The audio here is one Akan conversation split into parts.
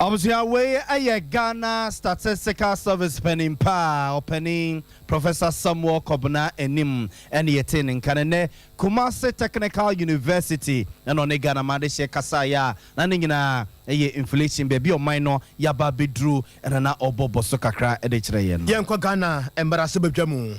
Obviously, away a Ghana Statistical Service penning pa opening Professor Samuel Kobna enim and yetin in Kanene Kumasi Technical University and on Ghana Madeshe Kasaya Naningina a inflation baby or minor Yaba Bidru and an obo bosokakra edichrayen. Yanko Ghana embarrassable jamu.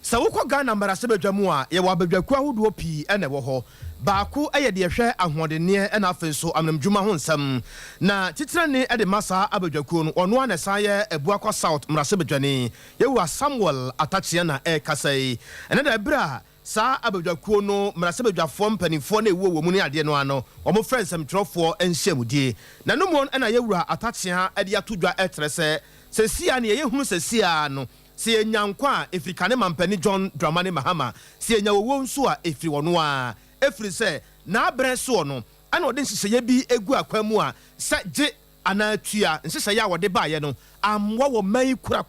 Sawuko Ghana embarrassable jamua ye wabedwa hudu pi ene woho. Baku eye de hwe ahodenne na afenso amnamdwuma ho nsam na titirane e de masa abadwaku no ono anesa ye ebuakwa south mrasebedwane yewa Samuel atachia na e kasai ene da bra sa abadwaku no mrasebedwafo mpanifo na ewo mu ne ade no ano omo friends mtrofo enhyamudie na no mo na yewura atachia e de atodwa etrese sesia ne ye hunu sesia no se enyankwa efrikane mampani John Dramani Mahama se enyawo nso a efri wono a efri se na abreso no ana ode nhihye bi egu akwamu a sa je anatua nhihye ya wode baaye no amwa wo mai kura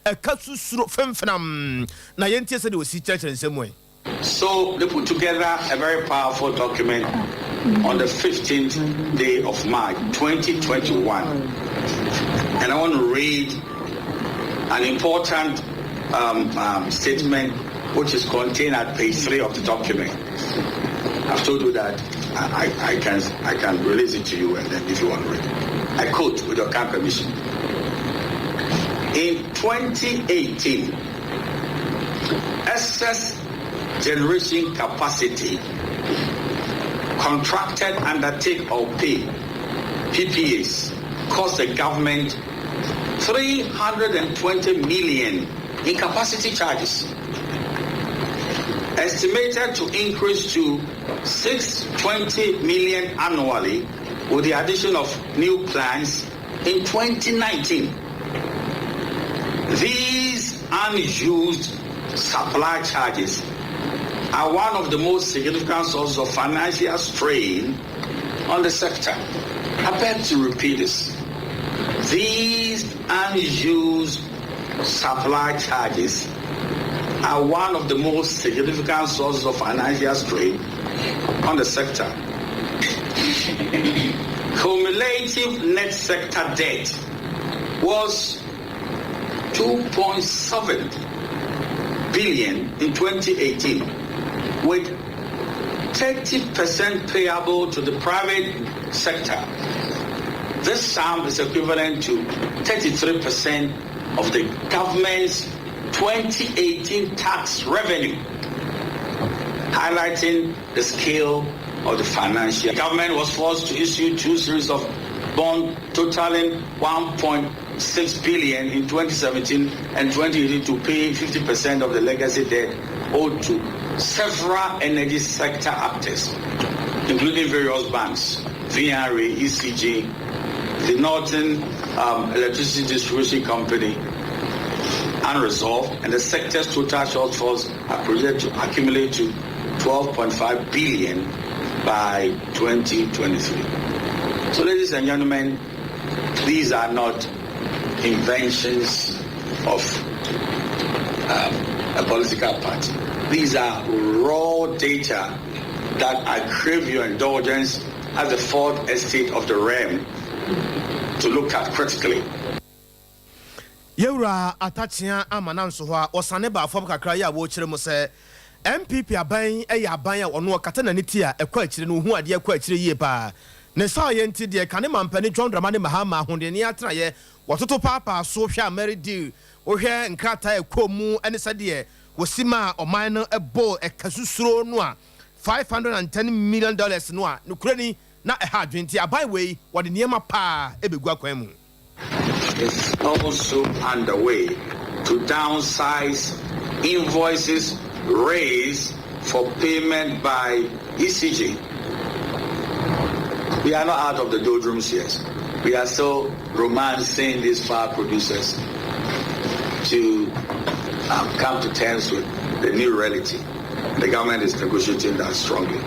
ekasusuro femfenam na yentie se de osi church nsemu. So they put together a very powerful document on the 15th day of March 2021, and I want to read an important statement which is contained at page 3 of the document. I've told you that I can release it to you, and then if you want to read it. I quote with your kind permission. In 2018, excess generation capacity contracted under take or pay PPAs cost the government 320 million in capacity charges, estimated to increase to 620 million annually with the addition of new plants in 2019. These unused supply charges are one of the most significant sources of financial strain on the sector. I beg to repeat this. These unused supply charges are one of the most significant sources of financial strain on the sector. Cumulative net sector debt was 2.7 billion in 2018, with 30% payable to the private sector. This sum is equivalent to 33% of the government's 2018 tax revenue, highlighting the scale of the financial. The government was forced to issue 2 series of bonds totaling 1.6 billion in 2017 and 2018 to pay 50% of the legacy debt owed to several energy sector actors, including various banks, VRA, ECG, the Northern Electricity Distribution Company, unresolved, and the sector's total shortfalls are projected to accumulate to 12.5 billion by 2023. So, ladies and gentlemen, these are not inventions of a political party. These are raw data that I crave your indulgence as the fourth estate of the realm to look at critically. Yewra atachia amananso ho a osane ba fom kakra ya wo kire mu se MPP aban aban a ono kata na niti a ekwa akire no hu ade ekwa akire yie pa ne sa ye nti de kane mampani John Dramani Mahama ahonde ne atra ye wototo papa so hwe ameridi wo hwe nkrata ekomu ene se de wosima oman no ebo ekasusuro no a $510 million no a no kurani na eha adwenti aban we wode niema pa ebegu akwan mu. It's also underway to downsize invoices raised for payment by ECG. We are not out of the doldrums yet. We are still romancing these power producers to come to terms with the new reality. The government is negotiating that strongly.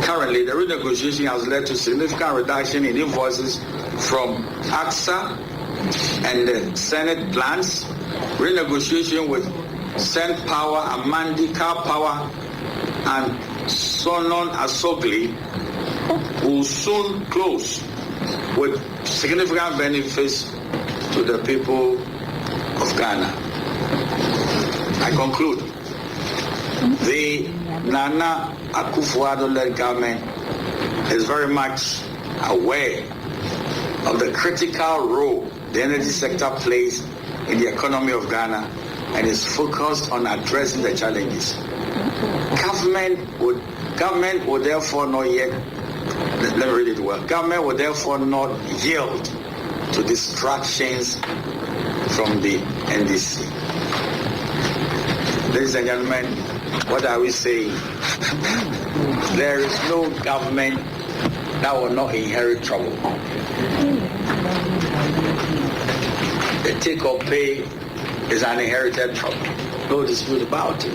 Currently, the renegotiation has led to significant reduction in invoices from AXA and the Senate plants. Renegotiation with Sen Power, Amandi, Car Power, and Sonon Asogli will soon close. with significant benefits to the people of Ghana. I conclude. The Nana Akufo-Addo-led government is very much aware of the critical role the energy sector plays in the economy of Ghana and is focused on addressing the challenges. Government would therefore not yet, let me read it well, government would therefore not yield to distractions from the NDC. Ladies and gentlemen, what are we saying? There is no government that will not inherit trouble. The take or pay is an inherited trouble. No dispute about it.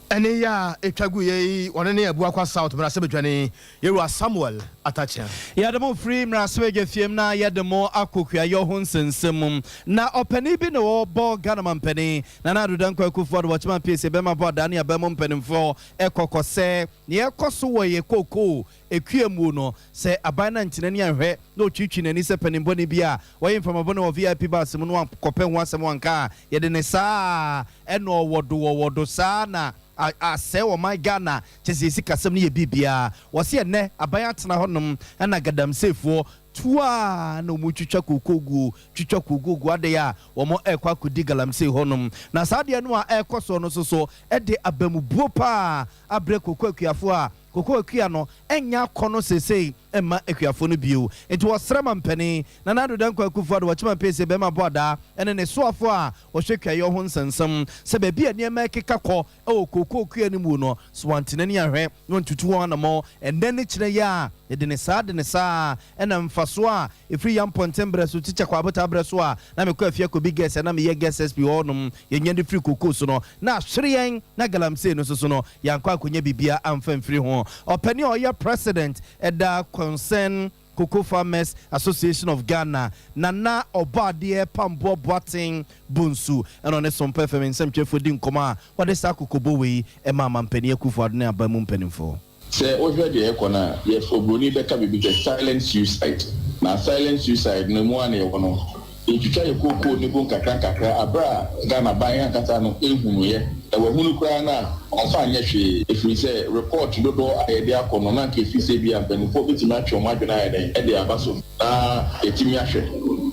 Any ya etwagu ye one ne Abuakwa South Brasebedwane Yeru Samuel Atachia. Yademo free mraswege fiem na yademo akokua yo ho nsensem na opani bi no bo Ghana mampani na na adudan Akufo do watchman PC be ma boda na abemo mpanimfo ekokose ne ekoso wo ye koko ekuemu no se aban na ntinani ahwe na otwitwi nani se panimbo ne bia wo informabo no VIP bus mu no akopɛ ho asɛm wanka yede ne saa ɛno wodo saa na ase wo my Ghana chesisi kasem ne ye bibia wo se ene aban atena honom na gadamsefo tua no mu twitwa kokogu ade ya wo mo ekwa kudi galamse honom na saade no a ekoso no so ede abamubuo pa abre kokokuafo a kokokuya no enya kono sesei emma ekuafo no bio enti wo srema mpani na nadodan Akufo do wachima pese be ma boda ene ne soafo a wo hwekwa yo ho nsensem se ba bia ne ma ekeka kɔ e kokokuya ni mu no so wantenani ahwe no ntutu won na mo ende ne kire ya de ne saa ena mfaso a efri yam pontembre so ticha kwa bota bre so a na me kwa afia ko big guest na me ye guest SP honum ye nya de free koko so no na hwere na galamse no so no yankwa akonya bibia amfa mfiri ho opani oya president eda concern Cocoa Farmers Association of Ghana Nana Obadie Pambo Boating Bunsu and on a Sompa FM in some cheerful din coma what is Sakukobowi and Mamma Penny Akufo-Addo na Bamum Penny for. Say, over the Econa, ye for Bruni Becca be the silent suicide. Now, silent suicide, no more than one. If you try a cocoa, you go kakra, abra, Ghana buying Catano, Ehumuye, and we're Hunukana, on fine yesterday. If we say report to the door, I had the Akonona, if you say, be a benefit to match your margin at the Abasso. A Timiashe.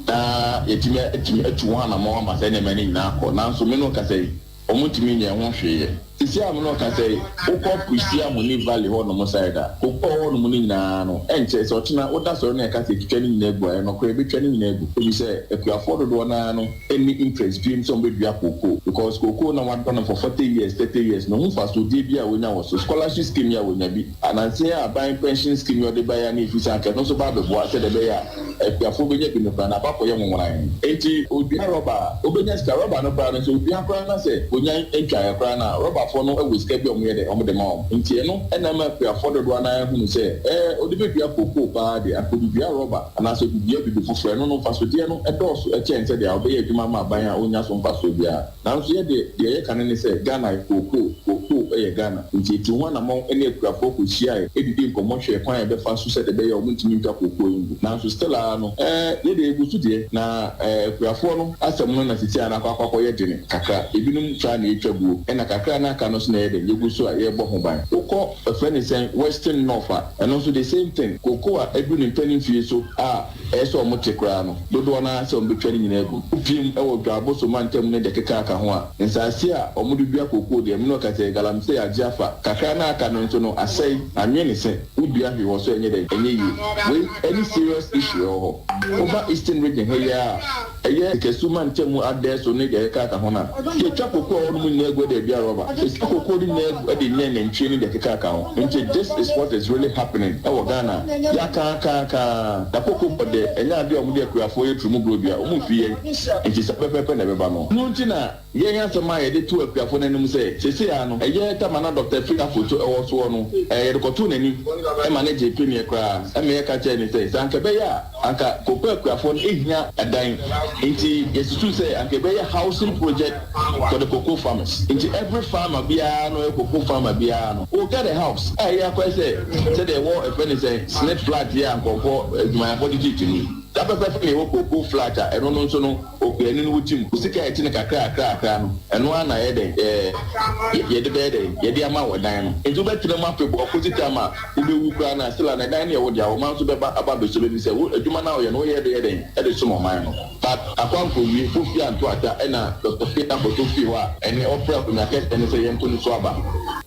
A one among my enemy now, so Mino can say, Omutimi, and one share. Sisi amuno ka say ukọ Christian money valley ho no mosaida ukọ ho no money na no enche so tuna oda so na ka say twani na egbu no ko ebi twani na egbu you say if you afford do na no any interest beam some be dua koko because koko na one done for 40 years 30 years no mfa so dey bia wonya was scholarship scheme ya wonya bi and say buy pension scheme you dey buy na if you say no so ba be boa say dey buy ya if you afford be no plan na ba ko ye nwonwan enti odua rubber obenya ska rubber no bra no so odua kra na say wonya entwa kra na rubber for no we scape on the mom nti no na ma pe afford do na hu say odi be bia koko pa de akodi bia rubber and so bia bi foforo no faso de no edos e chen say de obey adwuma ma ban a onya so faso bia na so ye de ye kan ne say Ghana koko e Ghana nti ti ho na mo ene akuafo ko hia e didi nkomo hwe kwan e be faso say de be ye o ntimi ntwa koko yin na so still no ye de egusu de na akuafo no asem no na titi ana kwakwa ye de ne kakra ebinum twa na etwabuo e na kakra na aka no so na ye de yegusu a ye bo ho ban ukọ a friend is saying Western North and also the same thing koko a edu ne mpani fie so a eso o mote kra no dodo na se o betwani nyina egu upim e wo dwabo so mantem ne de keka aka ho a nsase a o mudu bia koko de me no ka se galamse ajiafa kakra na aka no so no asai anwe ne se ubia hwe wo so enye de enye yi we any serious issue ho over Eastern region here ya eye kesuma ntemu ade so ne de keka aka ho na ke twa koko o mu nyina egu de bia roba koko di ne de nye ne ntwe ne de keka aka ho nti this is what is really happening e wo Ghana ya ka da koko bode enya ade o mu de akuafo ye trumu globia o mu fie nti se pepepe na beba no nti na ye yan sema ye de tu akuafo na nim se sese ya no eye tamana Dr. Frida photo e wo so no ye de koto nani e manage pini e kra e me ka che ni se sanka be ya anka koko akuafo no ehia adan Inti yes to say and be a housing project for the cocoa farmers. Inti every farmer biano, cocoa farmer biano. Who get a house? I say they want a penny say snake flat here and go for my body to me. That perfectly cocoa flat and no so no okay any with him. Usika etina kakra and one I had ye the bed ye the amount with dime. Into better the map of opposite ama who be Ukraine still an idea what your amount to be about the so say you man now you know here the at the sum of mine. But I can't prove you Puffy and Twata and Dr. Peter Botufiwa and the opera to my case and say Anthony Swaba.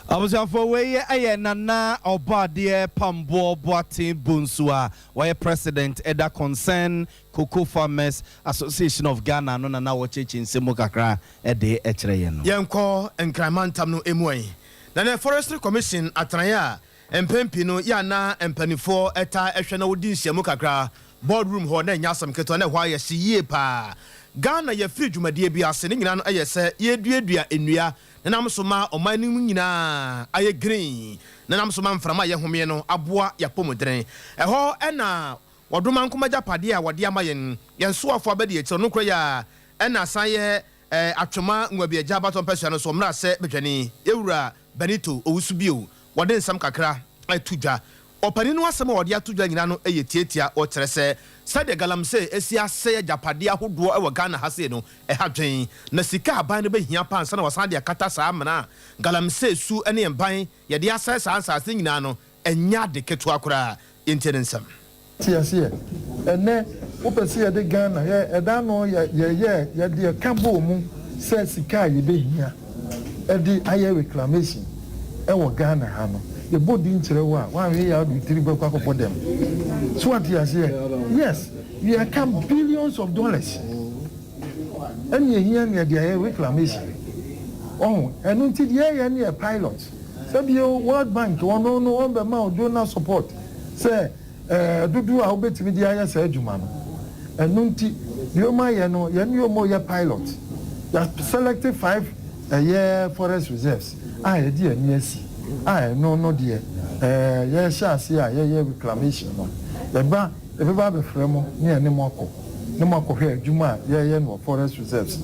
I was for way Nana or Badia Pambo Boatin Bunsua, where President Eda Concern Cocoa Farmers Association of Ghana, no na watching in Simokakra a day at Rayan. Yanko and Kramantam no Emway. Then a Forestry Commission at Raya and Pempino Yana and Penny4 eta Eshana Udin Simokakra, boardroom Horne Yasam Ketone, why a see pa. Ghana ye free Jumadia be a sending an ayese, ye dria in Ria. Nanam soma o mining nyina aye green nanam soma mframa ye homie no aboa ya pomodren eho ena wodoma nkomaja pade a wode amayen yenso afo abede ye no kro ya ena san ye atwoma nwabia jaba to pesua no so mra se bedwani ewura benito owusubio wode nsam kakra atudwa opani no asem wode atudwa nyina no eye tietia o kire se sade galamse esi ase japade ahodo e Ghana hase no hadwen na sika aban no behia pansa na wasade akata saa amana galamse su ene emban ye de ase saa ase nyina no enya de keto akora intensam tiase ene opese ye de Ghana ye eda no ye de kabo mu se sika ye behia e de aye reclamation e Ghana ha no the body in Cherewa, one way out with $3 for them. So what you say? Yes, we account billions of dollars. And you hear me the reclamation. Oh, and until the year near pilots. So World Bank, one no amount donor support. Say, do I bet with the IS Juman. And until you may know, you more your pilot. That selected 5 a year forest reserves. I dear yes. No dear. Yes, shall see a reclamation. The bar, everybody fremo near Nemoko. Nemoko here, Juma, no forest reserves.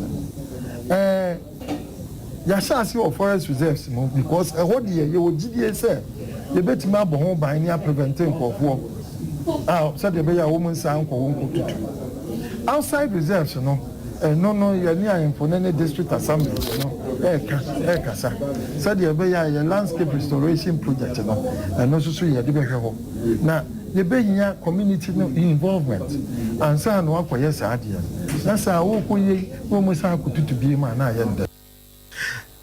Yasha see your forest reserves because a whole year you would GDA say, you bet me up home by near preventing of war. Said the bear woman sound for 1 outside reserves, no, you're near for any district assembly, Kasa. Said the Bay landscape restoration project, and also so you did now. The Bay community involvement and so on. What yes, idea. That's how we almost have to be man.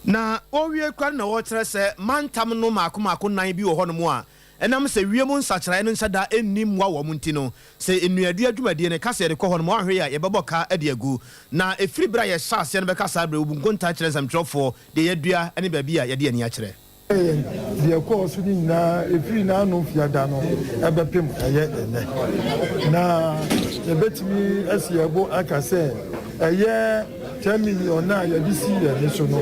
Na owie kwa na wotre se mantam no makomako nan bi wo ho no mo a enam se wiemu nsachira no nsada ennim wa wo munti no se enuadu adwumade ne kase de kɔ ho no mo ahwe ya ye bɛbɔ ka ade agu na efiri bra ye hyase no bɛka sa bra obunkonta kyerɛ samtwerɛfo de yadua ne baabi a ye de ani akyerɛ the course na efiri na no fiada no ebepem eye ene na ebetimi asiebo aka se eye 10 million na ya disi ya ni so no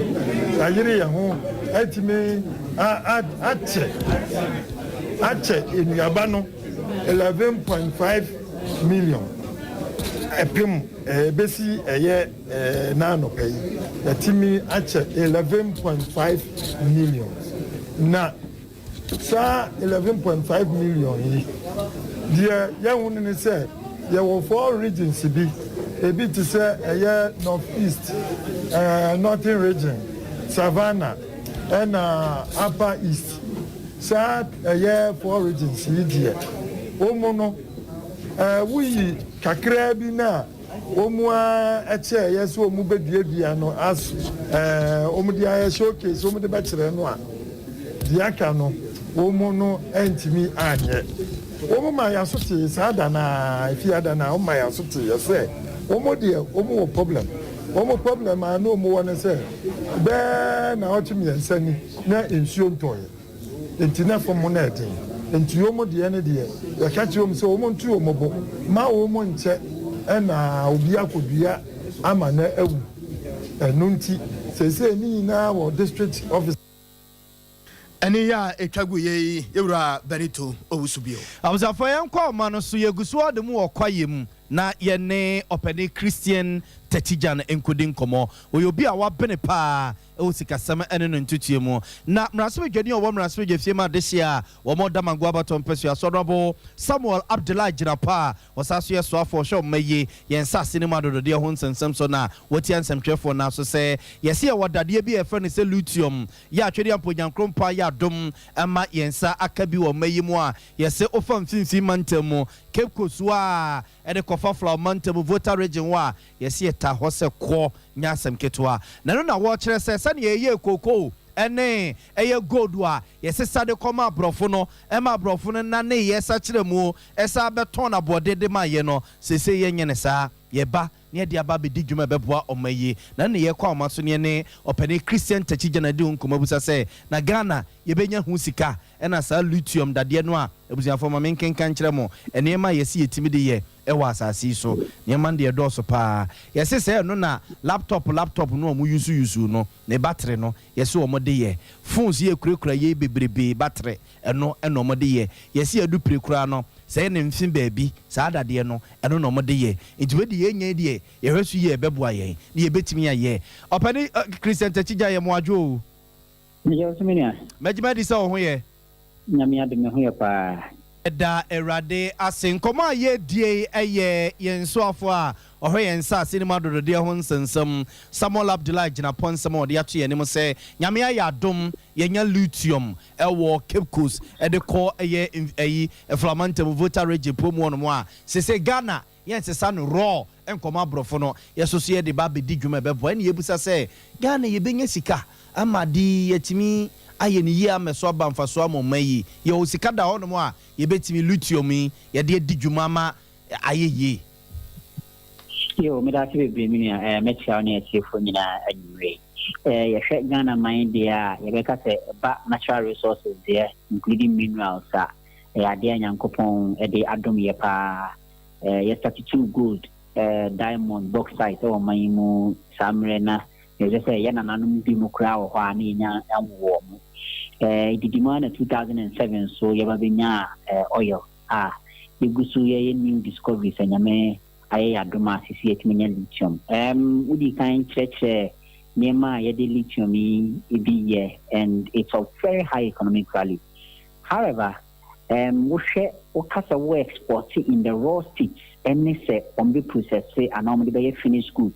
ayire ya ho etimi ache enuaba no 11.5 million epem besi eye na no pay etimi ache 11.5 million na sa 11.5 million yi dia ya wonu ni say there were 4 regions bi ebi to say northeast northern region savannah and upper east sa 4 regions yi dia omo no we kakra bi na omo eche yeso omo beduadua no as omo dia showcase omo de ba kire no a dia ka no omo no entimi anye omo ma ya so te sada na ifiada na omo ma ya so te yese omo de omo problem ma no omo wona se be na otimi ensani na ensuo ntoye entina fomo na edin enti omo de ne de ya ka ti omo se omo ntu omo bo ma omo nche na obi akodua ama na ewu enunti se ni na wo district office ani ya etwagu ye ewura Benito owusubio I was a fire and call man so ye gusu de mu okwaye mu na yene openi Christian Techijan enkudi nkomo oyobi a wabene pa e sikasɛm ene no ntutue mu na mrasebe dwani o mrasebe dwafie ma dehia wo mo damagwa batom pesu asodrobo Samuel Abdullah Jinapa wasaso yeso afo hwe maye yensa sinema dodode ho nsensem so na woti ansɛmtwefo na so sɛ yɛse yɛ wadade bi e frɛ ne sɛ lithium ya atwede amponyankrom pa ya dom ama yensa aka bi wo maye mu a yɛse ofa mfimfi mantam Cape Coast wa ede kofa flower mantam voter region wa yɛse ta hɔ sɛ kɔ nyasɛm ketwa na no na wo kyerɛ sɛ sɛ ne yɛ koko ene eye gold wa yɛsesa de kɔma abrɔfo no ɛma abrɔfo no na ne yɛsa kyerɛ mu ɛsa bɛtɔn na bɔde de ma yɛ no sese yɛ nyene saa yɛba ne de aba be di dwuma bɛboa ɔmayi na ne yɛ kɔ ama so ne ɔpɛne Christian Techijan na de nkɔma busa sɛ na Ghana yɛbɛnya hu sika ɛna saa lithium dade no a ebusuafo ma menkenkan kyerɛ mo ɛne ma yɛsi yɛtimi de yɛ ɛwɔ asase so ne man de ɛdɔso pa yɛse sɛ no na laptop no ɔmo yusu no ne battery no yɛse ɔmo de yɛ phones yɛ kurakura yɛ bebrebe battery ɛno ɔmo de yɛ yɛse adu prekura no sɛ ne mfin baabi saa dade no ɛno na ɔmo de yɛ nti we de yɛ nya de yɛhwɛ so yɛ bɛboa yɛn ne yɛbɛtimi ayɛ ɔpɛne Christian Techijan yɛ mo adwo Yo semenia. Majima di sɛ ho yɛ. Nyame ade me ho yɛ pa. Da erade asen kɔma yɛ die ɛyɛ yɛnso afo a ɔhɔ yɛn sa sinema dodode ho nsensem Samuel Abdullah Jinapa nsɛm ɔde ato yɛn nim sɛ nyame ayɛ adom yɛnya lithium ɛwɔ Cape Coast ɛde kɔ ɛyɛ ɛyi Flamantam voter region promo no mo a sese Ghana yɛn sesa no raw ɛnkɔma abrɔfo no yɛsoso yɛde ba bedi dwuma bɛbɔ ɛne yɛbusa sɛ Ghana yɛbɛnya sika ama di yɛtimi ayɛ ne yie ameso aba mfaso amoma yi yɛ osika da hɔ no mo a yɛbɛtimi lithium yi yɛde adi dwuma ma ayɛ yie yo me da se bebre mi a metia na etiefo nyina anyiwe yɛhwɛ Ghana man dia yɛbɛka sɛ ba natural resources there including minerals a ade anyankopɔn de adom yɛ pa yɛ gold diamond bauxite wɔ man mu samre na yɛsɛ sɛ yɛ nananom bi mu kra wɔ hɔ a ne nya anwo mu didima na 2007 so yɛba benya oil yɛgusu yɛ new discoveries anyame ayɛ adoma sisi yɛtumi nya lithium wodi kan kyerɛkyerɛ nneɛma a yɛde lithium yi bi yɛ and it's of very high economic value. However, wokasa wo export in the raw states any say on be processed and normally by finished good.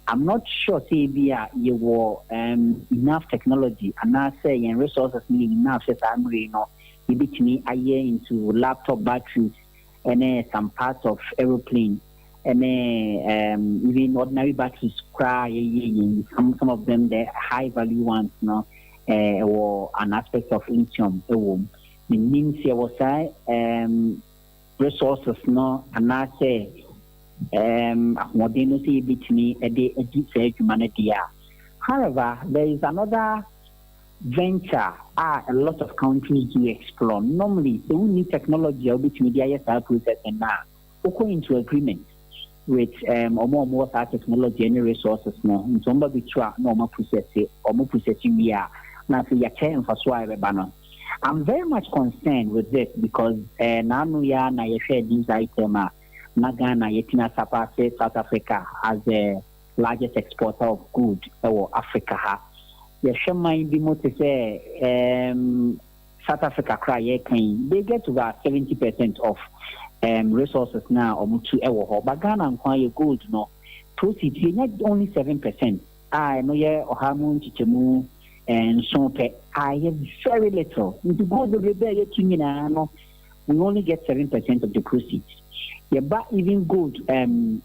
I'm not sure say you were enough technology and now say and resources need enough say I'm you know you beat me a year into laptop batteries and some parts of aeroplane and even ordinary batteries cry some of them the high value ones no or an aspect of lithium it means there was resources no and I say modern say between a day humanity. However, there is another venture a lot of countries do explore. Normally, they will need technology or between the ISR process and now we go into agreement with more technology and resources no. In some of the normal processing or more processing we are now for your chain for swipe banner. I'm very much concerned with this because now we are na share these items. Ghana yetina surpassed South Africa as the largest exporter of goods or Africa. Yeshema be more to say South Africa cry they get about 70% of resources now or mutu ewo but Ghana acquire gold no proceeds not only 7%. I know ye ohamu chichemu and Sompa I have very little. Into gold no we only get 7% of the proceeds. But even gold, oil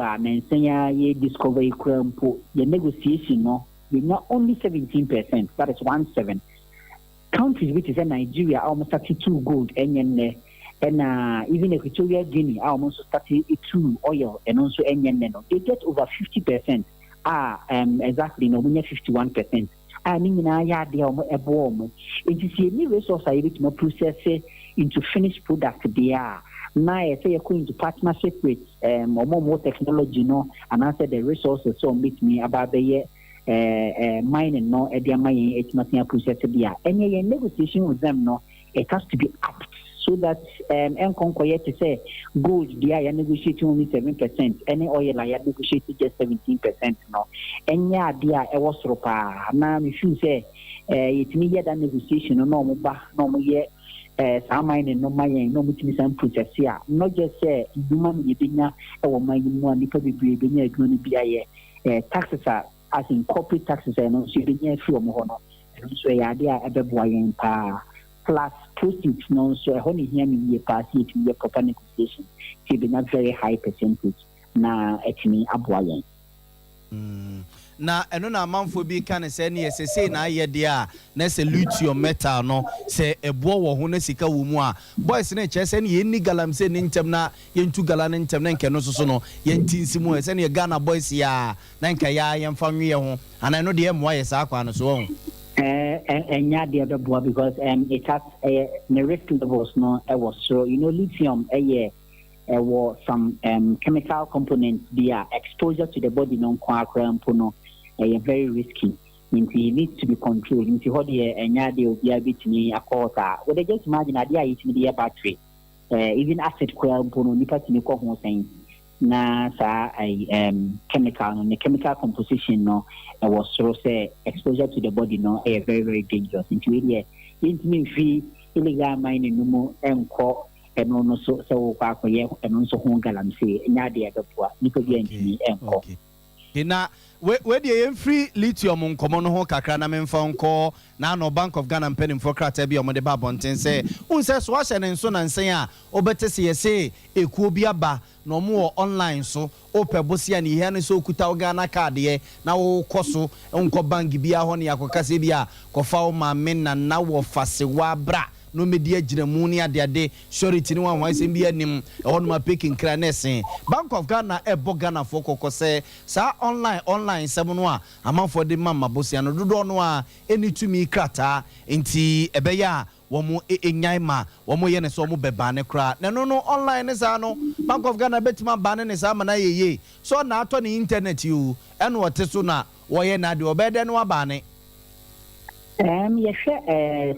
and ye discover the negotiation no, we not only 17%, that is 17. Countries which is in Nigeria almost 32 gold and even Equatorial Guinea almost 32 oil and also they get over 50%. Exactly no, we 51%. I mean I they are a bomb. It is a new resource I will process into finished product they are. Now I say you're going to partnership with more technology no and I said the resources so meet me about the mining no at their mining it's not process there. And negotiation with them no it has to be apt. So so that enkonkoye to say gold they are negotiating only 7%, any oil are negotiating just 17% no. Enya dia e was ropa na me feel say it me that negotiation no mo ba no mo ye Samine no mayen no mutimi san process here not just say human yedinya e wo man mu anipa bebre benya adwani bia taxes are as in corporate taxes and so benya free omo ho no so ya dia e beboa yen pa plus proceeds no so e ho ne hia me ye pass it me proper negotiation so benya very high percentage na etimi aboa yen na eno na amanfo bi kan se ne yesese na ayede a na se lithium metal no se ebo wo ho na sika wo mu a boys na che se ne yenni galamse ne ntem na yentu gala ne ntem na nke no so no yentinsi mu se ne Ghana boys ya na nka ya yemfa nwe ho ana no de emwa ye sa kwa no so ho enya de beboa because it has the risk levels no was so lithium was some chemical components their exposure to the body non kwa very risky. It needs to be controlled. Into how the anyade will be a bit me a quarter. Well, they just imagine idea it's the battery. Even acid coil pono nipa tini ko ho saying na sa chemical no the chemical composition no was so say exposure to the body no very very dangerous. Into area it mean free illegal mining no more enko eno no so kwa koye eno so ho galamse anyade adopoa nipa bi antini enko. Ina we dey free lithium nkomo no ho kakra na memfa nko na no Bank of Ghana pen for krata bi omode ba bonten say unse so ahye ne nso na nsen a obetese yese ekuo bi aba no mo online so opebosia ne hia ne so okuta Ghana card ye na wo koso nko bank bi a ho ne yakokase bi a kofa o ma men na wo fasewa bra no media agiramu ni ade surety ni wan sem bi anim e hono ma picking kranesen Bank of Ghana ebo Ghana for kokose sa online sem no a amanfo de mama bosia no dodo no a eni tumi krata enti ebeya womo enyai ma womo ye ne so mo beba ne kra na no online ne sa no Bank of Ghana betima ba ne sa ma na yeye so na ato ne internet you eno wote so na wo ye na de obede no aba ne yes,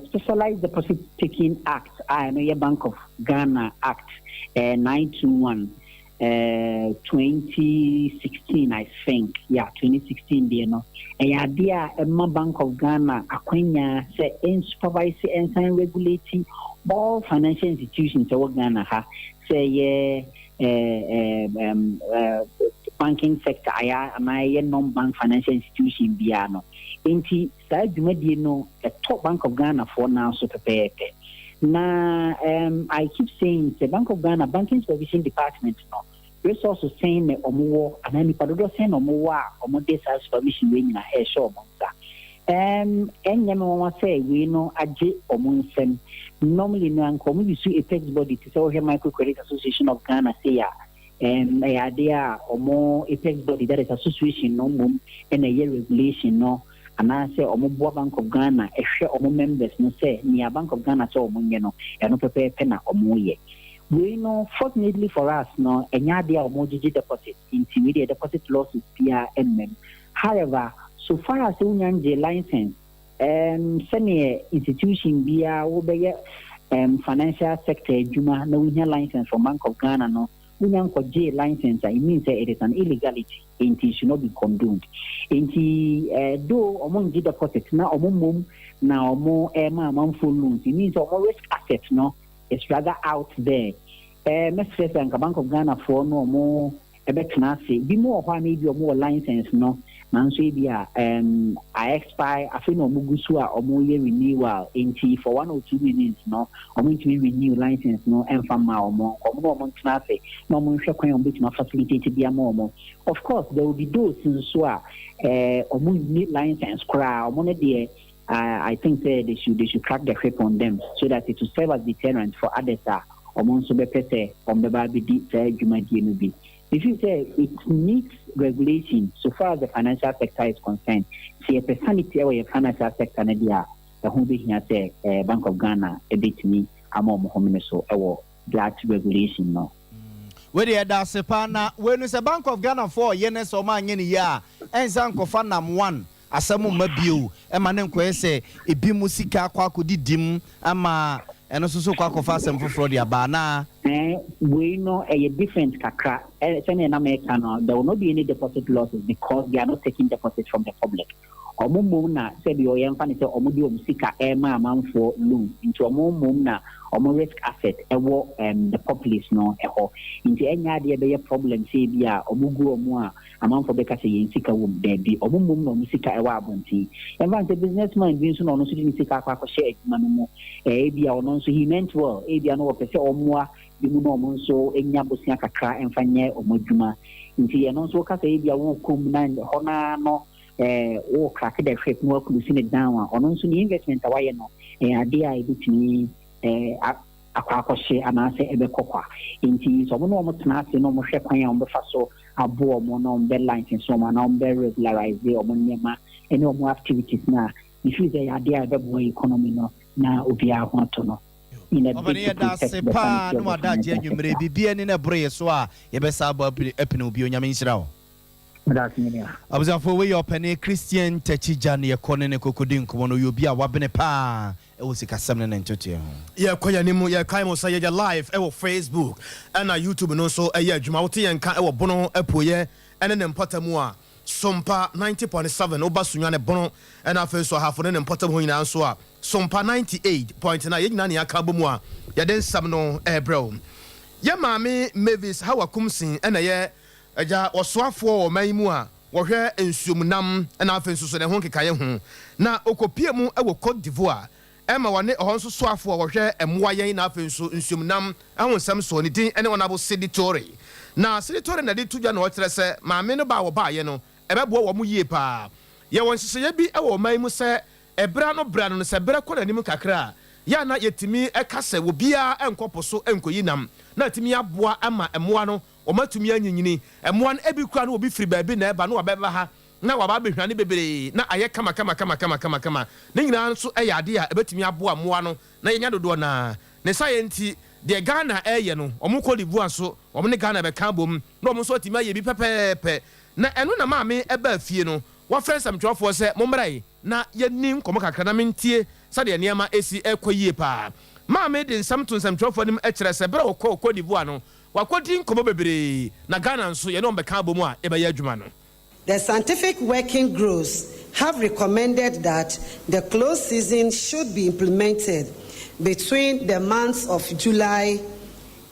Specialized Deposit Taking Act, I know your Bank of Ghana Act 921 2016, I think. Yeah, 2016, you know. And idea a Bank of Ghana, Aquina, say, supervise and regulating all financial institutions of Ghana, say, banking sector, I am a non-bank financial institution, Biano. Inti sa dwumadi no a top Bank of Ghana for now so pepepe na I keep saying the Bank of Ghana Banking Supervision Department no resources saying me omo anani padodo saying omo a omo dey supervision we na e show monsa enyame won say we no age omo nsem normally no anko we bisu apex body to say o Micro Credit Association of Ghana say ya idea omo apex body that is association no mum and a year regulation no and I say omo Bank of Ghana ehwe omo members no say near Bank of Ghana so omo nye no e no prepare pena omo ye we know fortunately for us no enya dia omo gigi deposit intermediate deposit losses PRMM however so far as unyanje license senior institution bia wo be financial sector adwuma na unya license from Bank of Ghana no unyanko J license it means it is an illegality and it should not be condoned. And though among the deposit now among now more full loans, it means more risk assets no it's rather out there. Mr. Bank of Ghana for no more a better say be more why maybe more license no nanso be I expire I feel no mugusua or more year renewal in for 1 or 2 minutes no or going to renew license no and from more months no more shakwan bit my facilitated be more of course there will be those in so or need license cry or money I think they should crack the whip on them so that it will serve as deterrent for others or monso be pete on the baby be. If you say it needs regulation so far as the financial sector is concerned, see a personality or a financial sector Nadia, the home being say Bank of Ghana a bit me among home so that regulation no. Where the Dasepana when it's a Bank of Ghana for yenes or man yen ya and Zanko Fanam 1 asamu mabiu emanen kwese ebi musika kwa kudi dim ama ɛno so kwa kofa asɛm foforɔ de aba na we know a different kakra send in America no there will not be any deposit losses because they are not taking deposits from the public omumum na said you yemfa ne say omudi omusika ema amanfo loan into omumum na omo risk asset ewo the populace no eho into enya de be problem say bia omugu omu a amanfo beka say yensika wo debi omumum na omusika ewo abonti emfa say businessman bi so no no so di sika akwa share adwuma no mu bia ono so he meant well bia no pese omua bi mu no omo so enya bosia kakra emfa nye omodwuma nti ye no so ka say bia wo kom na ho na no o crack the shape no closing it down on also the investment away no ade a ebitini akwa hye anase ebe kokwa nti so no mo tena ase no mo hwe kwan a mo befa so abo mo no be license so mo na be regularize o mo nyema any of activities na if you say ade a ebe bo economy no na obi a ho to no obani da se pa no ada je anwumre bibia ni na bro so a ye be sa ba epine obi onyame nhyira wo Abuzafo we your penny Christian Techija ne yekone ne kokodin komo no yobi a wabene pa e wo sika semne ne ntote ho ye kwanya ni mu ye kai mo say ye live e wo Facebook and na YouTube no so ye adwuma wote ye nka e wo bono apoye ene ne mpatamu a Sompa 90.7 oba sunwa ne bono and afa so hafo ne mpatamu ho nyina so a Sompa 98.9 ye nyina ne aka bomu a ye den sam no bro ye maame Mavis hawakumsin ene ye eja osoafo o maimu a wo hwe ensuomnam na afenso so ne ho kekaye ho na okopie mu e wo Cote d'Ivoire ema wane ho nso soafo wo hwe emwayen na afenso ensuomnam ahonsam so ne din ene wona bo Siditori na Siditori na de tudwa na wo kire se maame no ba wo ba ye no ebebo wo mu yie pa ye won hyehyɛ bi e wo maimu se ebra no se bra kɔ nanim kakra ya na yetimi ekase wo bia enkopo so enkoyi nam na timi aboa ama emoa no omatumi anyinyini emoa no ebi kura no obi firi baabi na eba no wabeba ha na waba behwane bebre na aye kama ne nyina nso eyade a ebetumi aboa moa no na yenya dodo na ne science de Ghana eye no omukɔ Livu so omne Ghana be ka bom na omso timi aye bi pepepe na eno na maame eba afie no wa friends am twofo se mommrai na yeni nkomo kakra na mentie sade niema esi ekoyie pa maame de nsam to nsam twofo nim ekere se bere okɔ Livu no wakodi nkomo bebre na Ghana nso ye no be ka bom a eba ya adwuma no. The scientific working groups have recommended that the close season should be implemented between the months of July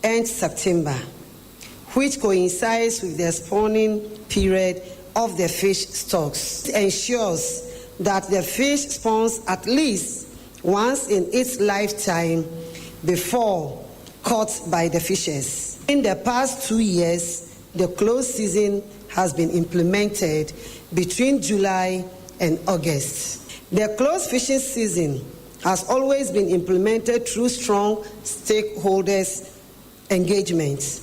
and September, which coincides with the spawning period of the fish stocks. It ensures that the fish spawns at least once in its lifetime before caught by the fishers. In the past 2 years, the close season has been implemented between July and August. The close fishing season has always been implemented through strong stakeholders' engagements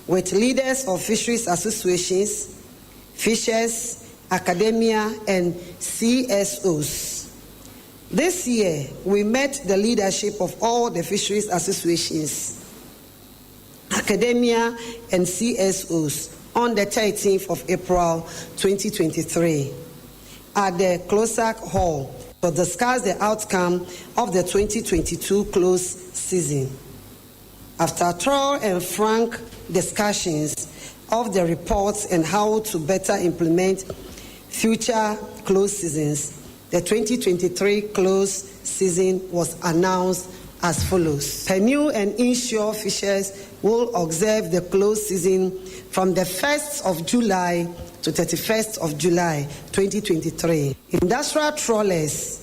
with leaders of fisheries associations, fishers, academia, and CSOs. This year, we met the leadership of all the fisheries associations, academia, and CSOs on the 13th of April 2023 at the CLOSAC Hall to discuss the outcome of the 2022 close season. After thorough and frank discussions of the reports and how to better implement future close seasons, the 2023 close season was announced as follows. Canoe and inshore fishers will observe the close season from the 1st of July to 31st of July 2023. Industrial trawlers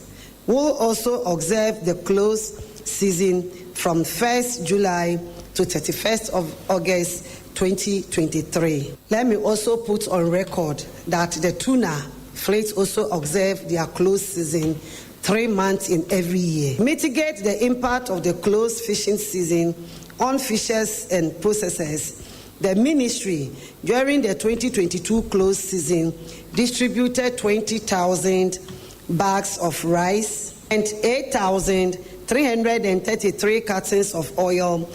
will also observe the close season from 1st July to 31st of August 2023. Let me also put on record that the tuna fleets also observe their close season 3 months in every year. Mitigate the impact of the closed fishing season on fishers and processors. The ministry, during the 2022 close season, distributed 20,000 bags of rice and 8,333 cartons of oil.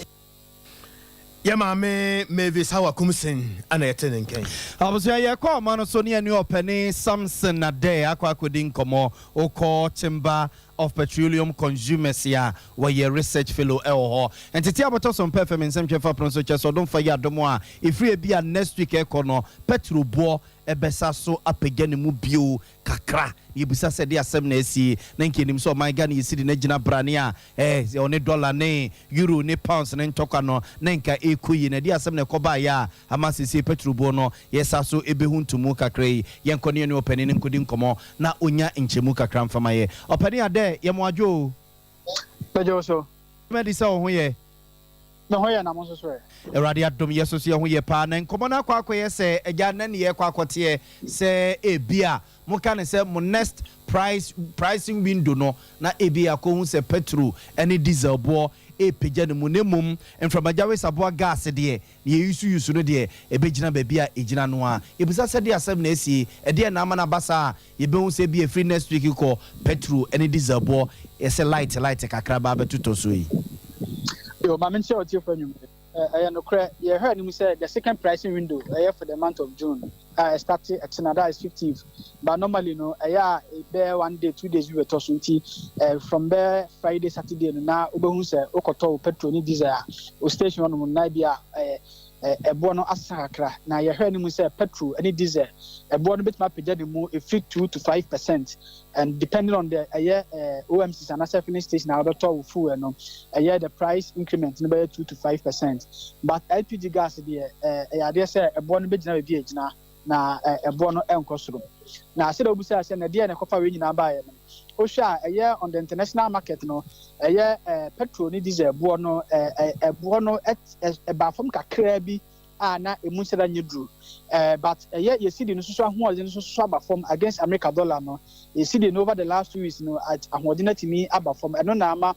Yamame Mavis hawakumsin ana yetenenken. Abusia ye kwa so ne anu opani Samson na day akwa kodin komo oko chimba of Petroleum Consumers here, where your research fellow and to tell about some performance and so don't forget the more if we be a next week econo petro bo ebesa so apegani mu bio kakra yebisa said the assembly si na nkenim so my Ghana yesi na gina brania on dollar ne euro ne pounds ne ntoka no na nka ekuyi na the assembly ko ba ya amasisi petro bo no yesa so ebehu ntumu kakra yi yenkone ne opani ne nkodi nkomo na onya nchemu kakra mfama ye opani ade ye mo adwo Bejo so medisa ho ye na ho ya na mo so so Eradi adom yeso so ye ho ye pa na nkomo na akwa akoye se eja na ne ye kwa akote se ebia mo ka ne se mo next pricing window no na ebia ko hu se petrol ene diesel bo epeja ne mu nemum enframajawe sabo gas de ye yusu no de ebegina ba bia ejina no a ebisa se de asem na esi e de na amana basa ye be hu se bia free next week ko petrol ene diesel bo ese light kakra ba betuto so yi yo ma mention o tie for nyum no credit you heard him say the second pricing window for the month of June starting at Canada is 15th, but normally no be 1 day 2 days we were talking from there Friday Saturday na obehu say okoto petrol ni diesel o station no na bia ebo no asakra na you heard him say petrol any diesel ebo no betma pagya dem mu 2 to 5%, and depending on the OMCs and asset filling station na obeto fuel no the price increment no be 2 to 5%, but LPG gas dey say ebo no be gina be gina na ebo no enkosoro na say obusa say na dey na kofa we nyina ba ye no o hwa on the international market no petrol ni diesel ebo no ba fam kakra bi na emu sera nyedru but you see the no so ahoɔden so aba fam against American dollar no you see the over the last 2 weeks no at ahoɔden atimi aba fam eno na ama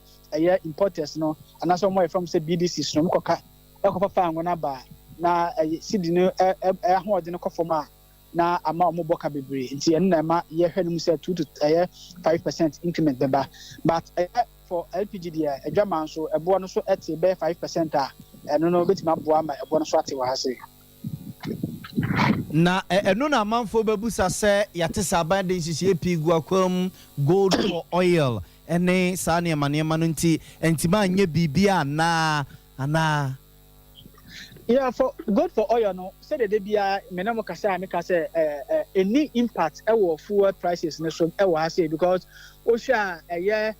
importers no and so more from say BDC no mkoka ekofa fa ngona ba na see the no ahoɔden ko fam na ama omoboka bebre nti eno na ma ye hwɛ no say 2 to 5% increment beba, but for LPG there adwaman so ebo no so ete be 5% eno no betima boa ma ebo no so ate wa hase na eno na manfo bebusa se yate saban de nhihie pigu akwam gold for oil ene sa ne manema no nti ma anye bibia ana yeah for gold for oil no say the bia menamo kasa make say any impact fuel prices no so hase because o sha say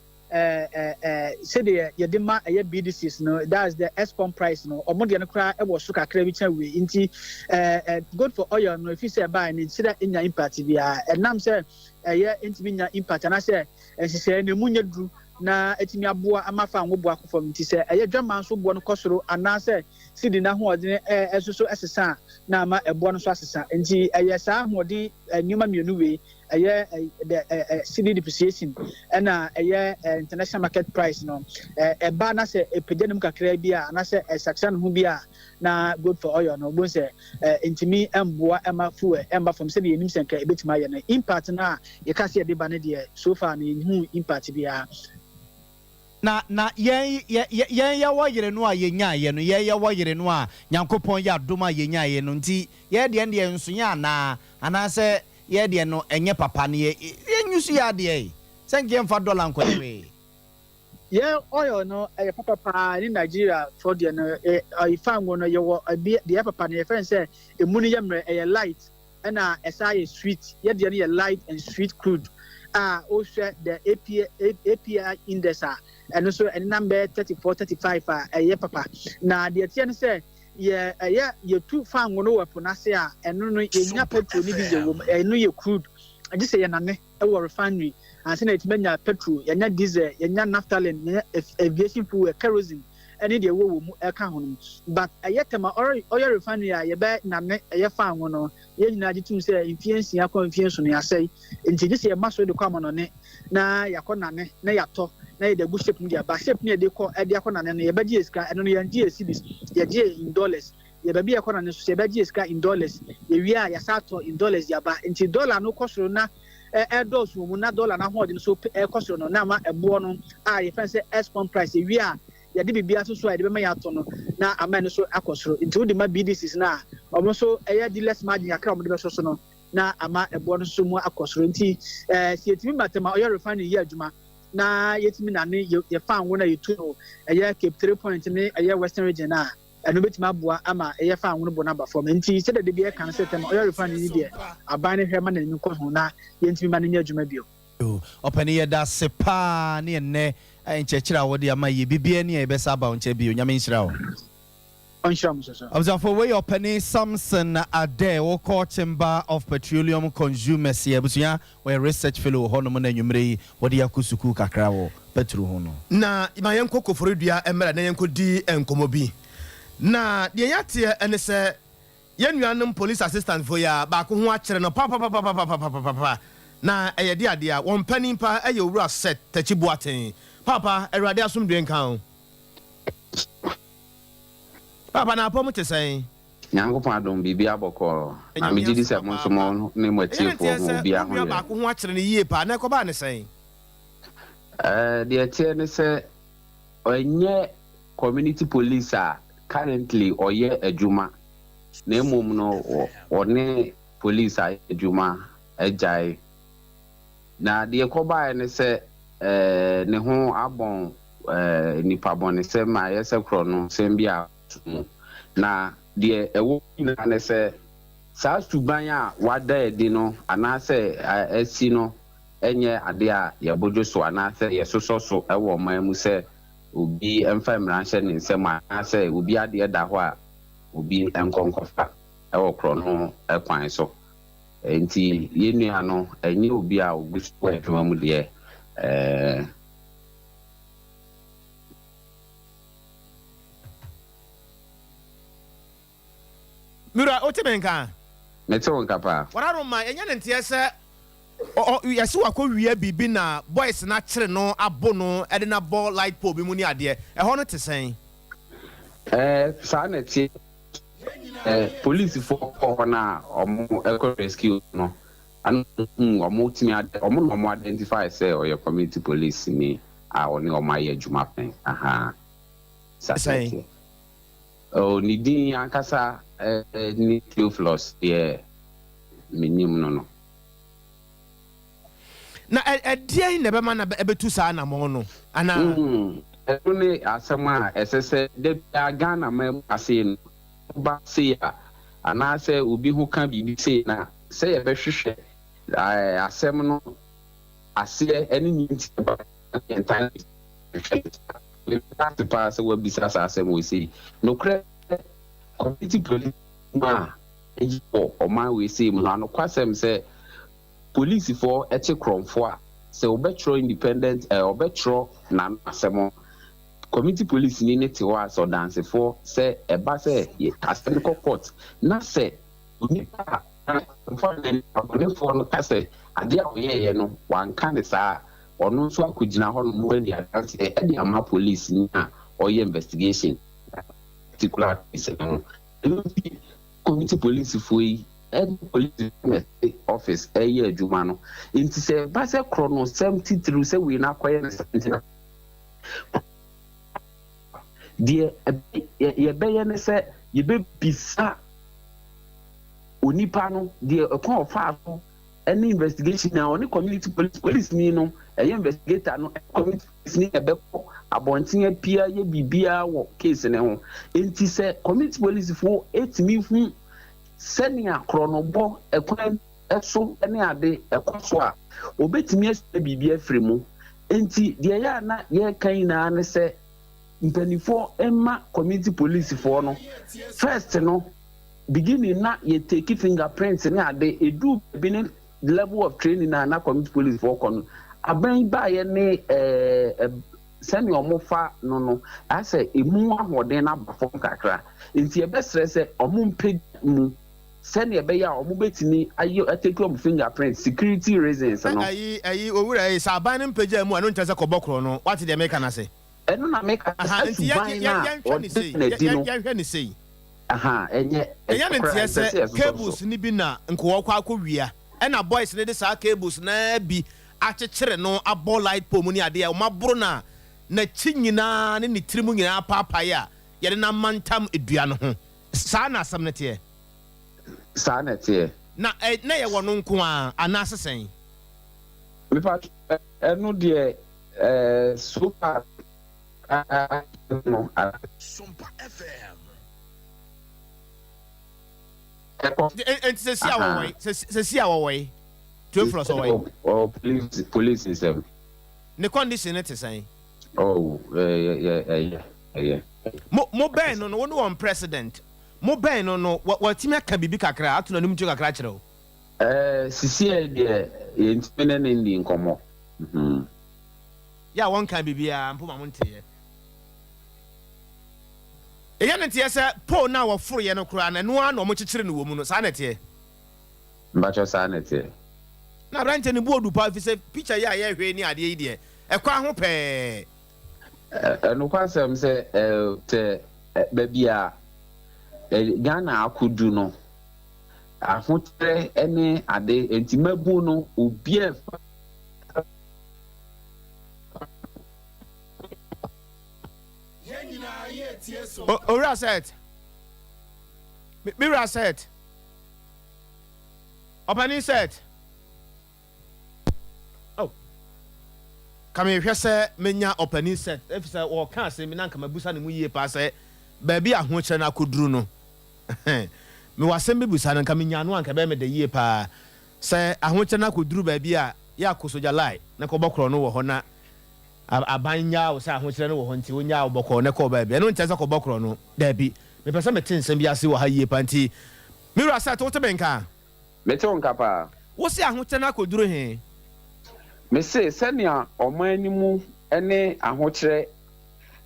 the yedema BDCs no that's the export price no omo de no kra so kakra bi chen we nti gold for oil no if you say buy ni say nya impact bia enam say ntimi nya impact na say say ne munya dru na etimi aboa amafa anwobo akofom nti say dwaman so bo no kosoro ana say sidi na hoɔden so esesa na ama ebo no so asesa nti saa hoɔden nyuma mienu we the city depreciation na international market price no eba na say epejanum kakra bi a na say section ho bi a na gold for oil no bo say ntimi emboa ema fuel emba from say enim senka ebetima ye na impact na ye ka say de ba ne de so far na hu impact bi a na yen ya wayere no a yenya ye no ye ya wayere no a nyankopon ya doma yenya ye no nti ye de nso nya ana se ye de no enye papa ne ye nyusu ya de senke mfa dollar nkwawe ye oil no papa in Nigeria for the no ifa ngo no ye wo de papa ne friend say emu ne ye mre light na esa sweet ye de ne light and sweet crude o share the API index and also a number 34-35 papa na the tian say ye two fan no weapon ase and no ye nya petrol ni diesel no ye crude I just say na ne e wo refinery and say na it menya petrol ye nya diesel ye nya naphthalene ye aviation fuel kerosene any the wo mu e ka ho but ayetema oil refinery ye be na ne ye fan no ye nyina gitum say influence ya confiance no ya say nti just ye maso de kwa no ne na yakona ne na yato na the good shape media ba shape ne de ko e de akona ne ye ba di eska eno no ye di cedis ye di in dollars ye ba bi akona ne so ye ba di eska in dollars ye wi a ya sato in dollars ya ba nti dollar no kosoro na dollars mu na dollar na ho de so kosoro no na ma ebo no ye fan say export price ye wi a ye de bibia so so ye de be ma ya to no na ama no so akosoro nti wo de ma BDCs na omo so di less margin akra omo de be so no na ama ebo no so mu akosoro nti si etimi matema oil refinery ye adwuma na yetimi na ne ye fan wo na yetu no eye Cape 3 point ne eye Western region na eno betima aboa ama eye fan wo no bo na ba form nti se de de be kan setem oil refinery ni de aban ne hwema na nko ho na yentimi ma ne nya adwuma bio opani ye da sepa ne enne enchechira wo de ama ye bibia ne e be sa ba onche bio nyame nhyira wo Observe way openi Samson Ade wo call Chamber of Petroleum Consumers here busuya we research fellow hono na nwumre wo de yakusuku kakra wo petro ho no na mayenko koforedua emra na yenko di enkomobi na de yate ene se yenuanom police assistant for ya ba ko ho akere no pa na eye de ade a won panin pa eye owura set tachibuaten papa erade asomdwe nkan Papa na apɔ mo te sɛn Nyankopɔn adom bibia bɔkɔ na me gidi sɛ mo nso mo ne mo atiefo mo bia ho ba ko ho akyere ne yie pa na ɛkɔba ne sɛn deɛ tie ne sɛ ɔnyɛ community police a currently ɔyɛ adwuma na emom no ɔne police a adwuma agyae na deɛ kɔba ne sɛ ne ho abɔn nipa bɔne sɛ ma yɛ sɛ korɔ no sɛm bi a na de ewo na ne se sa suban a wada edi no anase asi no enye ade a yebojo so anase yesoso ewo man mu se obi emfa mranhye ne nsem anase obi ade da ho a obi enkonkofa ewo kro no ekwan so enti yenua no enye obi a obi so adwuma mu de Mura otimenka Meto nkapa wararo ma enya ne ntie se yesi wakɔwia bibi na boys na kyere no abo no ede na ball light pole bi mu ni ade ɛhɔ no te sɛn saa na tie police for na ɔmo eco rescue no anu ɔmo timi ɔmo no ɔmo identify sɛ ɔyɛ community police ni a ɔne ɔmo ayɛ adwuma pɛn aha sɛn ni din ankasa ni Theophilus minim no na edie na be ma na betu saa na mo no ana eto ne asema esese de Ghana ma ase no ba se ya ana se obi hu ka bibi se na se ye be hwehwe asem no ase eni nyinti ba entan le pass we bisa sa asem we say no kre community police ma ejipo o ma we say mu no kwasem say police for eche kromfo a say obetro independent obetro na asem community police ni neti wa so dance for say eba say asem court na say unipa for no kase ade a oyeye no wan kan sa ono nso akugina ho no mo ni adance e de ama police ni a oye investigation particular is community police for police office eye adwuma no nti se ba se krono 73 se we na kwaye na 70 die ye beye ne se ye be bisa onipa no die kon ofa so any investigation na oni community police ni no investigator no community police ni ebeko abontin pia ye bibia wo case ne ho enti se community police fo etimi hu senia kronobo ekwan eso ne ade ekoso a obetimi ase bibia free mu enti de ya na ye kan na ne se mpanifo emma community police fo no first no beginning na ye take fingerprints ne ade edu beginning level of training na community police fo kon aban ba ye ne send your mofa no I say emu ahode na bafom kakra nti e be stress omu mpe mu send ye be ya omu betini ayo take your fingerprint security reasons no ayi owura ayi saban mpeja mu anu ntese kobokro no what dey make na say enu na make nti ya hwe ni sei aha enye nti say cables ni bi na nko kwa akowia na boys ne de sa cables na bi akyekyere no abo light pole mu ni ade o mabro na chinyina ne ni trimu nyina papa ya yede na mantam edua no ho saa na asam ne tie saa na tie na ye wono nko a anasesen me pa enu de Sompa Sompa FM. And to see our way, to see our way. 12 floors away. Oh, police is The condition it is saying. Oh, yeah. Mo ben no one president. Mo ben no what team can be big kakra atu na numtu kakra chiro. Sisi de intenen ndi nkomo. Yeah, one can be bia mpo mamonte ye. Eya nte say Paul na wo foro ye no kura na no ano mo chichire no wo mu no sa nete. Mbacho sa nete. Na branche ni bodu pa fi say picture ya ye hwe ni ade yi de. Ekwa ho pe. No kwasem say te babia Ghana akudu no. Ahotre ene ade entimabu no obie Ora set. Mira set. Opani set. Oh. Come here say menya opani set. If say o kan say me nanka mabusa ne mu yie pa say ba bi ahoche na koduru no. Me wasem bi busa nanka menya no anka be me de yie pa. Say ahoche na koduru ba bi a ya kosoja lai na ko bokro no wo ho na abanya wo sa ahokyere no wo ho nti wonya wo bokọ ne ko ba bi no ntese ko bokro no da bi me pese me tin nsem bi ase wo ha yie panti mira sa to te benka me te onka pa wo se ahokyere na koduru he me se senia omanimu ene ahokyere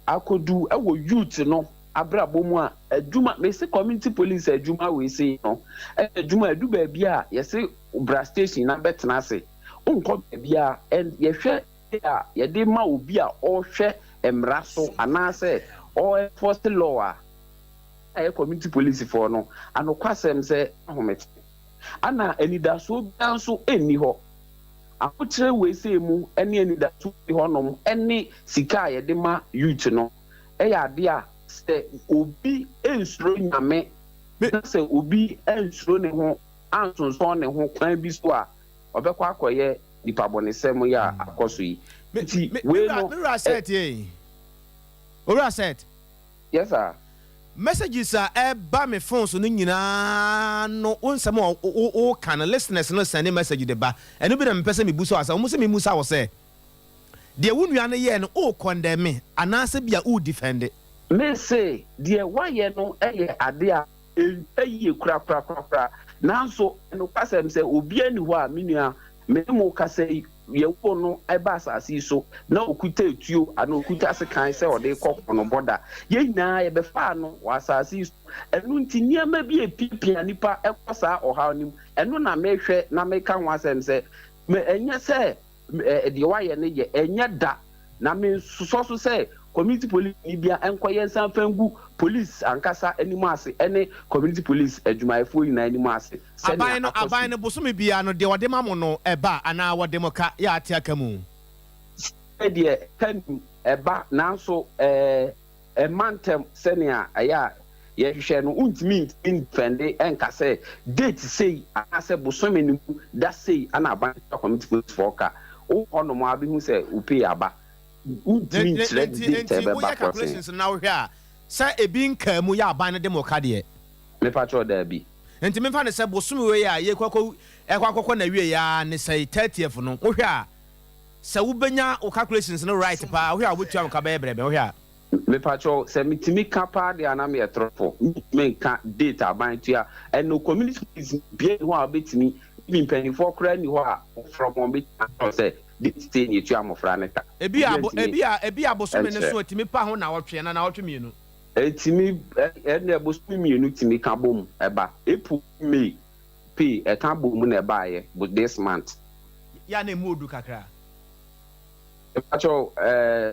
akodu ewo youth no abrabo mu a adwuma me se community police adwuma we se no adwuma adu ba bi a ye se bra station na betena se onko ba bi a ye hwe ya yede ma obi a ohwe emra so anase o enforce law a community police for no anokwasem se ahomet ana enidaso bianso eni ho akotire we se mu eni enidaso bi ho nom eni sika yede ma youth no ya ade a se obi ensuro nyame se obi ensuro ne ho ansonso ne ho kwan bi so a obekwa akoye nipa bonesem ya akoso yi we no mira set ye ora set yes sir messages are ba me phone so no nyina no onsem o kan listeners no send message de ba eno bi na me pese me buso asa mo se me musa wo se de wunua no ye no o condemn anase bia o defend me say de wa ye no eye ade a eye kura nanso eno kwasem se obi ani ho a menua me mo kase ye wo no eba asase so na okuta etuo ana okuta sekan se ode kokko no boda ye nyina ye be fa no wa asase so enu ntinia ma bi epipia nipa ekosa oha nim enu na mehwe na meka ho asem se me enye se de wa ye ne ye enye da na me so se community police ni bia enkoye nsanfangu police ankasa animu ase ene community police adwumayefo ina animu ase aban no boso me bia no de wode mamo no eba ana wode moka ya ate akamu de kan eba nanso mantem senia aya ye hwehwe no untimi infende enkase date sei anase boso me nimu da sei ana aban community police for ka o ono mo abihu se upe aba calculations now here say ebi nka mu ya aban de moka de me patro da bi enti me fa ne say bosumi we ya ye kwakọ na wie ya ne say 30th no wo hwe a say wo benya o calculations no right pa wo hwe a wo tua nka be brebe wo hwe a me patro say mitimi ka pa de ana me trofo me nka date aban tua and no community is be ho a betimi even penny for kra ni ho a from on be say stay ni tu amofra neta ebi abosome ne so timi pa ho na wotwe na wotwe mienu etimi ene abosome mienu timi ka bom eba epu me p eta bom na eba ye but this month ya na modu kakra pacho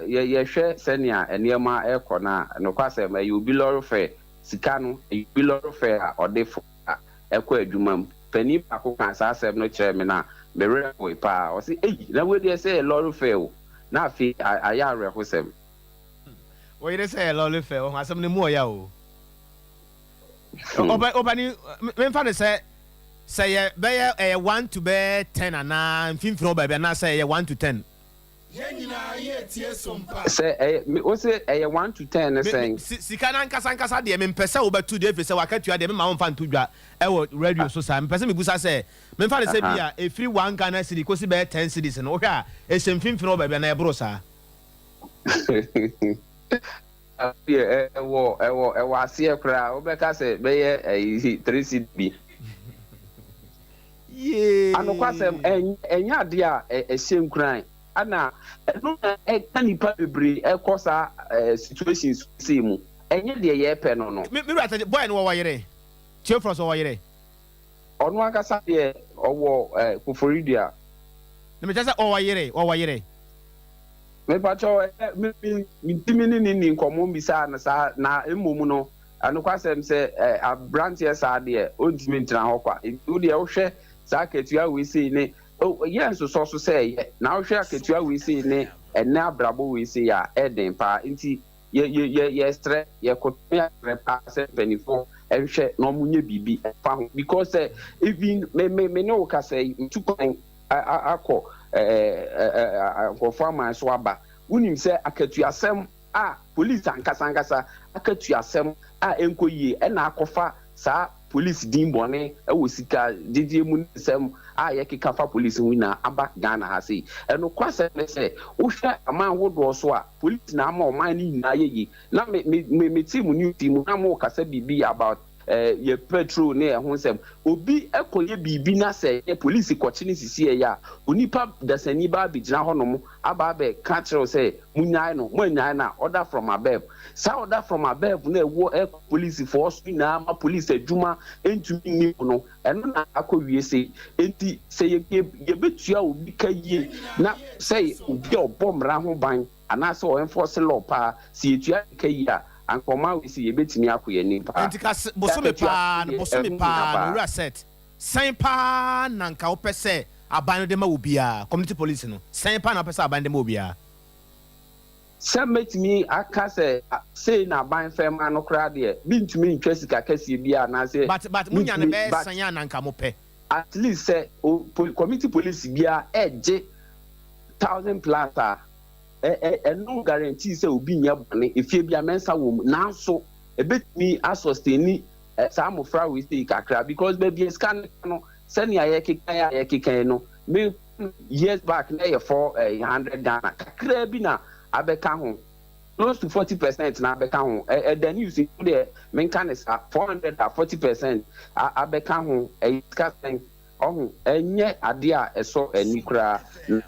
ye hwe senia enema ekona no kwase ma you be lord fair sika no you be lord fair a odefo ekọ adwumam pani pa ko kan sa asem no kire me na me repo pa o si na we dey say lord fair na afi aya repo sem we dey say lord fair o asem ne mu oya o obani me fa ne say ye be 1 to be 10 ana mfimfino ba na say ye 1 to 10 Say we say 1 to 10 saying sika na nkasa de me mpese wo betu de fi se wakatua de me ma wo mfa nto dwa e wo radio so sa mpese me busa se me mfa de se bia e free 1 Ghana cedi kosi be 10 cedis no wo hwa e semfimfini wo ba bia na e bro sa ewo asie kra obeka se be ye 3 cd yeah anokwasem enya de a ehye nkran ana no kanipa bebre ekosa situations see mu enye de ye pe no me right boy no wo yere Chefros wo yere onu akasa de owo Koforidia me tell say wo yere me pacho mi timini ni nkomo mbisa na sa na emom no anokwasem se abrantie sa de ontimi ntina hokwa ntu de wo hwe sa ketua we see ne yes so say na wo hwe aketua we see ne ene abrabo we see ya eden pa nti ye stress ye kotua repa se 24 ehwe no munye bibi fa ho because even me no ka say ntukwan akọ performance so aba unim se akatuasem a police ankasa akatuasem a enkoyie e na akofa sa police din bone e wo sika didie mu nsem a ye keka fa police wina aba Ghana ha sei eno kwase ne se wo hwe aman wodo so a police na ama o man ni nyina yeyi na me team new team na mo kasa bibi about ye petrol ne ehun sem obi ekoye bibi na se ye police kwachini sisi ya onipa dasani ba bigina honom aba be catch say munyai no munyai na order from above sa order from above na ewo police force na ma police adwuma entumi ni no eno na akowie sei enti se ye betua obi kaye na say obi obomra ho ban ana se o enforce law pa si etua kaye a ankoma we si yebetimi akoye ni pa enti bosome pa no reset san pa nanka opese aban de ma obia community police no san pa na opese aban de ma obia metimi aka say na aban fema no kra de bintumi ntwasika kase bia na say but munya ne be san ya nanka mo pe at least say community police bia eje 1000 plus no guarantee say obi nya bone efie bia mensa wo na so ebetimi asustain sa amofra we say kakra because baby scan no send ya kekan no me years back na 400 Ghana kakra bi na abeka ho close to 40% na abeka ho the news there men can is 440% abeka ho scan enye ade a eso anikura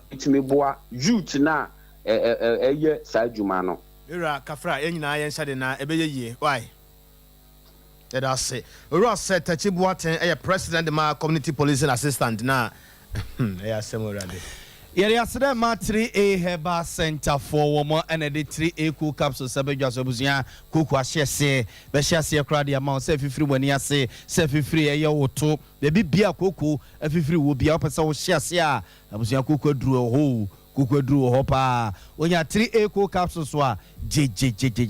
itimi boa youth na eye sajuma no era kafra enyina ye nhyade na ebeye yie why that I say ora set tachibuaten president ma community policing assistant na ya semorade yeri asede ma 3A Herbal Center for womo and the 3A cool capsules sabedwaso busia kuku ahyese be hyese kra de amount say fifiri wani ase say fifiri eye woto be bia kuku afifiri wo bia opese wo hyese a abusia kuku aduru ho kukwedru hopa onya 3A cool capsules wa je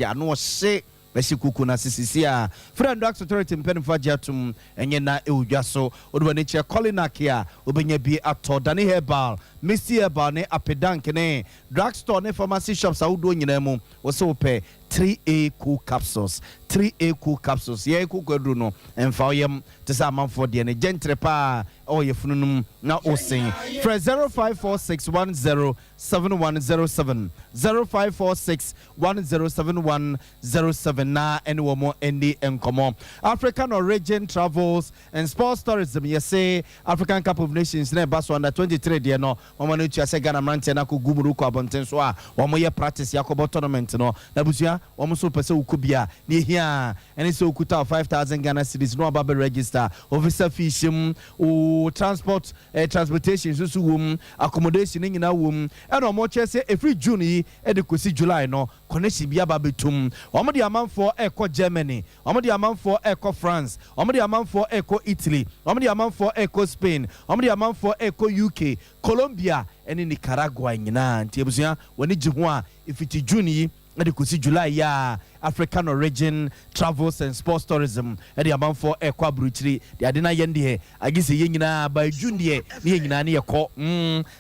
ano se besi kuku na sisisi a friend doctor authority mpenfa jatum enye na ewudwaso odubani che colinakia obenya bi ato dani herbal misty herbal ne apedank ne drugstore ne pharmacy shops awudo nyina mu wo se wo pe 3A cool capsules 3A cool capsules ye kukwedru no emfa oyem tesa manfo de ne gentre pa oye fununum na osin for 0546107107 0546107107 na anyone more any enkomo African origin travels and sports tourism you say African Cup of Nations na baso under 23 de no mama no tua se Ghana mrante na ko gumuru ko abonten so a wo ye practice yakobo tournament no na busua wo so pese ukubia ne hia ene so ukuta 5000 Ghana cedis no aba register officer fishim o transportation so wom accommodation nyina wom ene o mo chese every June yi e de kosi July no connection bia ba betum o mo de amanfo eko Germany o mo de amanfo eko France o mo de amanfo eko Italy o mo de amanfo eko Spain o mo de amanfo eko UK Colombia ene Nicaragua nyina nti ebusua woni ji ho a ifiti June yi e de kusi July ya African origin travels and sports tourism e de amanfo e kwa bruchiri de ade na yende agise ye nyina ba June de ne nyina ne yekọ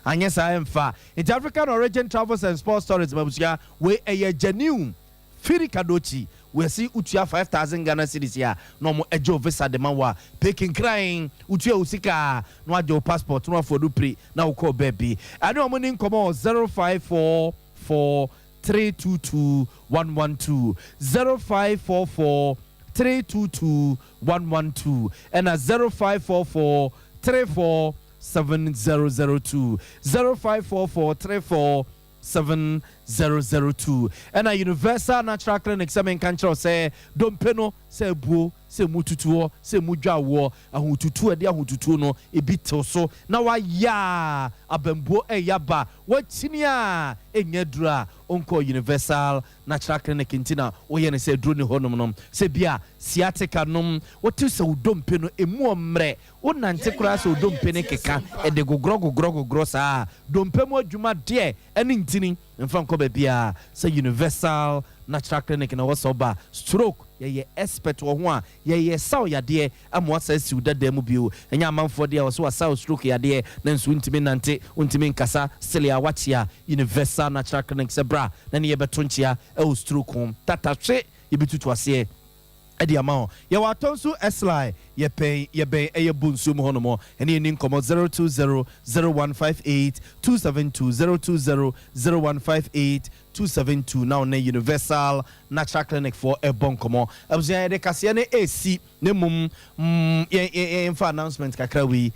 anye sa emfa it African origin travels and sports tourism abusia we e genuine Firi Kadochi we see utua 5,000 Ghana cedis ya no mo ejo visa de manwa peking crying utua usika no ajo passport no afodu pre na wo call baby ane o mo ni nkomo 0544 322 112 0544 322 112 and a 0544 34 7002 0544 34 7002 and a universal natural clinic semen control say don't pay no say buo say mututuo say mudwawo ahututu e de ahututu no e bito so na wa ya abembo e yaba watinia enyedura onko universal natural clinic ntina wo ye ne say dro ne honum no say bia sciatica nom wotu say udompe no emu omre wonante kura say udompe ne keka e de gogro sa dompe mo adwuma de ene ntini mfa nko ba bia say universal natural clinic na wosoba stroke ye expert wo ho a ye saw yade amwa sa si udada mu bio enya amanfo de wo saw stroke yade na nso ntimi nante ntimi nkasa selia wachia universal natural clinic sebra na ne ye betonchia e stroke home tatatwe ye bitutu ase edi amao ye watonsu esli ye pay ye be e ye bunsu mu hono ene ni nkomo 020 0158 272 020 0158 272 now na universal natural clinic for a bonkomo abuzia de kase ne AC ne mum info announcement kakra wi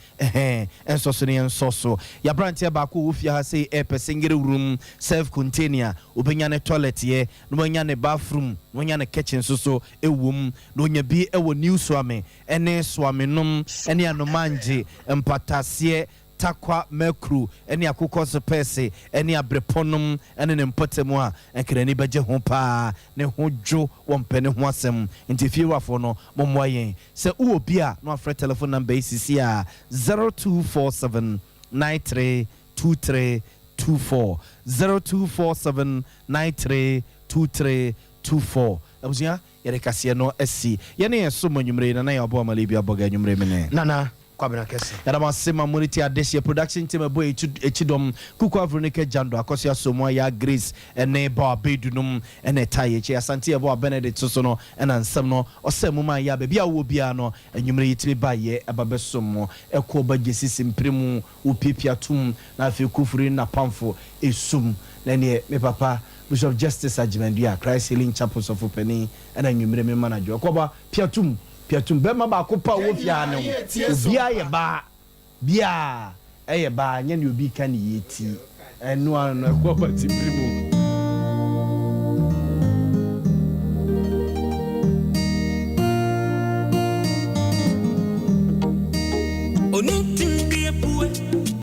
enso so ne enso so ya branch ba ko ofia ha say a passenger room self container obenya ne toilet ye no nya ne bathroom no nya ne kitchen so ewum no nya bi ewo new swame ene swame num ene anomanje empatase takwa mekru eni akukọ sepese eni abreponum eni ne mpotemu a enkrani beje ho pa ne hojo wompene ho asem ntifie wafo no momwayen se uobi a no afre telephone number isisi a 0247 932324 0247 932324 abuzia yere kase no asi yene yeso manyumre na ya obo amalibi aboga nyumre mene nana kwabena kese yadama sema monity adesia production team boy echidom kuku avronike jando akosia somo ya grace ene ba bedunum ene taye che asante ebo benedict so no ena nsem no osemu ma ya be bia wo bia no enwumre yitimi ba ye ababe somo eko ba gesisi mpremu upipia tum na afi kufuri na pamfo esum na ne me papa Bishop Justice Ajimendia Christ Healing Chapel of Openi ena enwumre me manager akoba piatum bema ba ko pa wo fia ne obia ye ba bia eye ba nya ne obi kan yeti enu an ko ba tiprimu